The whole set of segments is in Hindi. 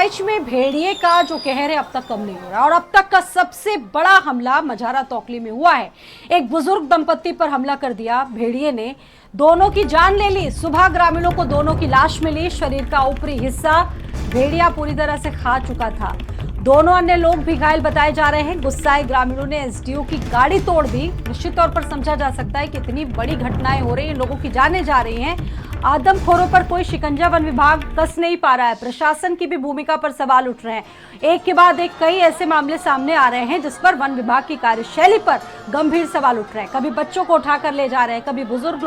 बहराइच में भेड़िए का जो कहर है अब तक कम नहीं हो रहा और अब तक का सबसे बड़ा हमला मझारा तौकली में हुआ है। एक बुजुर्ग दंपत्ति पर हमला कर दिया भेड़िए ने, दोनों की जान ले ली। सुबह ग्रामीणों को दोनों की लाश मिली, शरीर का ऊपरी हिस्सा भेड़िया पूरी तरह से खा चुका था। दोनों अन्य लोग भी घायल बताए जा रहे हैं। गुस्साए ग्रामीणों ने एसडीओ की गाड़ी तोड़ दी। निश्चित तौर पर समझा जा सकता है कि इतनी बड़ी घटनाएं हो रही हैं, लोगों की जानें जा रही हैं। आदमखोरों पर कोई शिकंजा वन विभाग कस नहीं पा रहा है। प्रशासन की भी भूमिका पर सवाल उठ रहे हैं। एक के बाद एक कई ऐसे मामले सामने आ रहे हैं जिस पर वन विभाग की कार्यशैली पर गंभीर सवाल उठ रहे हैं। कभी बच्चों को उठाकर ले जा रहे हैं, कभी बुजुर्ग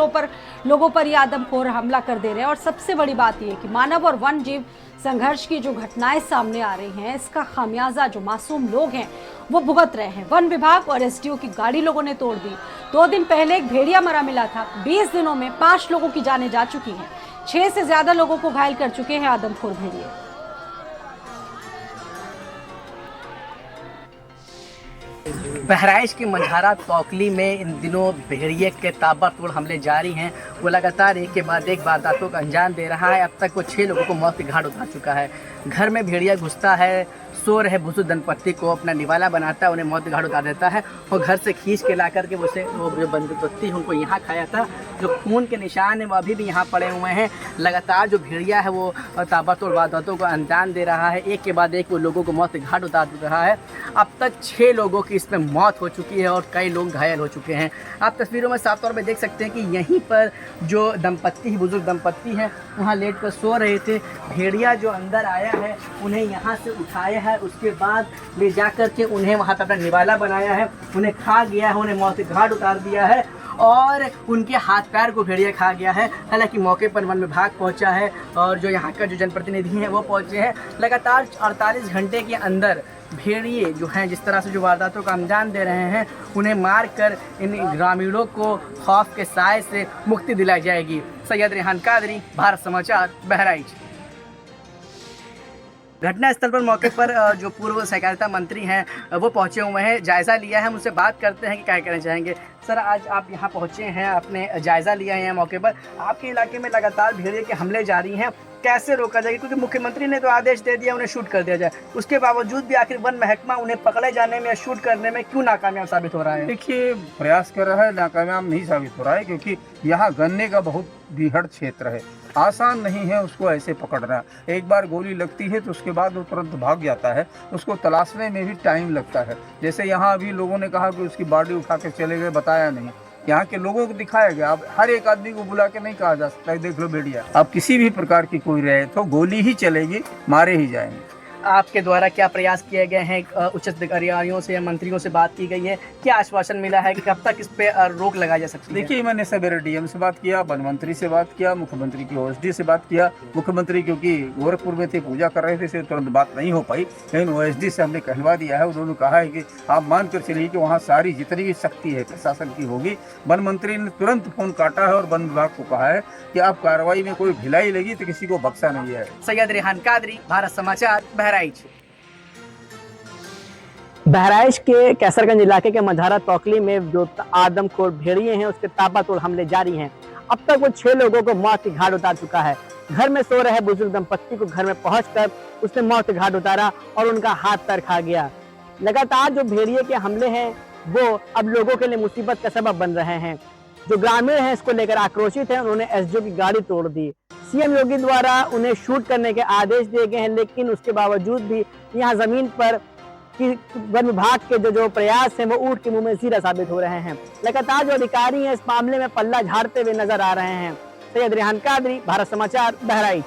लोगों पर ये आदमखोर हमला कर दे रहे हैं। और सबसे बड़ी बात यह कि मानव और वन जीव संघर्ष की जो घटनाएं सामने आ रही हैं, इसका खामियाजा जो मासूम लोग हैं वो भुगत रहे हैं। वन विभाग और एसडीओ की गाड़ी लोगों ने तोड़ दी। 2 दिन पहले एक भेड़िया मरा मिला था। 20 दिनों में 5 लोगों की जानें जा चुकी हैं। 6 से ज्यादा लोगों को घायल कर चुके हैं आदमखोर भेड़िए। बहराइच की मझारा तौकली में इन दिनों भेड़िए के ताबड़तोड़ हमले जारी हैं। वो लगातार एक के बाद एक वारदातों का अंजाम दे रहा है। अब तक वो 6 लोगों को मौत की घाट उतार चुका है। घर में भेड़िया घुसता है, सो रहे बुजुर्ग दंपत्ति को अपना निवाला बनाता है, उन्हें मौत की घाट उतार देता है और घर से खींच के ला करके वो जो बंदपत्ति उनको यहाँ खाया था। जो खून के निशान हैं वो अभी भी यहाँ पड़े हुए हैं। लगातार जो भेड़िया है वो ताबड़तोड़ वारदातों को अंजाम दे रहा है। एक के बाद एक वो लोगों को मौत की घाट उतार रहा है। अब तक 6 लोगों की इसमें मौत हो चुकी है और कई लोग घायल हो चुके हैं। आप तस्वीरों में साफ तौर पर देख सकते हैं कि यहीं पर जो दंपत्ति, बुजुर्ग दंपत्ति हैं, वहाँ लेट कर सो रहे थे। भेड़िया जो अंदर आया है उन्हें यहाँ से उठाया है, उसके बाद ले जा कर के उन्हें वहाँ पर अपना निवाला बनाया है, उन्हें खा गया है, उन्हें मौत के घाट उतार दिया है और उनके हाथ पैर को भेड़िया खा गया है। हालांकि मौके पर वन विभाग पहुंचा है और जो यहाँ का जो जनप्रतिनिधि हैं वो पहुंचे हैं। लगातार 48 घंटे के अंदर भेड़िए जो हैं जिस तरह से जो वारदातों का अंजाम दे रहे हैं, उन्हें मार कर इन ग्रामीणों को खौफ के साए से मुक्ति दिलाई जाएगी। सैयद रेहान कादरी, भारत समाचार, बहराइच। घटनास्थल पर मौके पर जो पूर्व सहकारिता मंत्री हैं वो पहुंचे हुए हैं, जायज़ा लिया है। हम उनसे बात करते हैं कि क्या कहना चाहेंगे। सर, आज आप यहाँ पहुंचे हैं, आपने जायज़ा लिया है मौके पर। आपके इलाके में लगातार भेड़िए के हमले जारी हैं, कैसे रोका जाएगा? क्योंकि मुख्यमंत्री ने तो आदेश दे दिया उन्हें शूट कर दिया जाए, उसके बावजूद भी आखिर वन महकमा उन्हें पकड़े जाने में या शूट करने में क्यों नाकामयाब साबित हो रहा है? देखिए, प्रयास कर रहा है, नाकामयाब नहीं साबित हो रहा है क्योंकि यहाँ गन्ने का बहुत बीहड़ क्षेत्र है। आसान नहीं है उसको ऐसे पकड़ना। एक बार गोली लगती है तो उसके बाद वो तुरंत भाग जाता है, उसको तलाशने में भी टाइम लगता है। जैसे यहाँ अभी लोगों ने कहा कि उसकी बॉडी उठा के चले गए, बताया नहीं। यहाँ के लोगों को दिखाया गया। अब हर एक आदमी को बुला के नहीं कहा जा सकता है देख लो भेड़िया। अब किसी भी प्रकार की कोई रहे तो गोली ही चलेगी, मारे ही जाएंगे। आपके द्वारा क्या प्रयास किए गए हैं? उच्च अधिकारियों से या मंत्रियों से बात की गई है? क्या आश्वासन मिला है कि कब तक इस पे रोक लगाई जा सकती है? देखिए, मैंने सवेरे डीएम से बात किया, वन मंत्री से बात किया, मुख्यमंत्री की ओएसडी से बात किया। मुख्यमंत्री क्योंकि गोरखपुर में थे, पूजा कर रहे थे, इसलिए तुरंत बात नहीं हो पाई, लेकिन ओएसडी से हमने कहलवा दिया है। उन्होंने कहा है कि आप मान कर चलिए कि वहाँ सारी जितनी भी शक्ति है प्रशासन की होगी। वन मंत्री ने तुरंत फोन काटा है और वन विभाग को कहा है कि आप कार्रवाई में कोई ढिलाई लगी तो किसी को बख्शा नहीं है। सैयद रेहान कादरी, भारत समाचार, बहराइच। बहराइच के कैसरगंज इलाके के मझारा तौकली में जो आदमखोर भेड़िए हैं उसके ताबड़तोड़ हमले जारी हैं। अब तक वो 6 लोगों को मौत की घाट उतार चुका है। घर में सो रहे बुजुर्ग दंपत्ति को घर में पहुंचकर उसने मौत की घाट उतारा और उनका हाथ पैर खा गया। लगातार जो भेड़िए के हमले हैं वो अब लोगों के लिए मुसीबत का सबब बन रहे हैं। जो ग्रामीण हैं इसको लेकर आक्रोशित हैं, उन्होंने एसडीओ की गाड़ी तोड़ दी। सीएम योगी द्वारा उन्हें शूट करने के आदेश दिए गए हैं, लेकिन उसके बावजूद भी यहाँ जमीन पर कि वन विभाग के जो प्रयास हैं वो ऊँट के मुंह में सीधा साबित हो रहे हैं। लगातार जो अधिकारी हैं इस मामले में पल्ला झाड़ते हुए नजर आ रहे हैं। सैयद रेहान कादरी, भारत समाचार, बहराइच।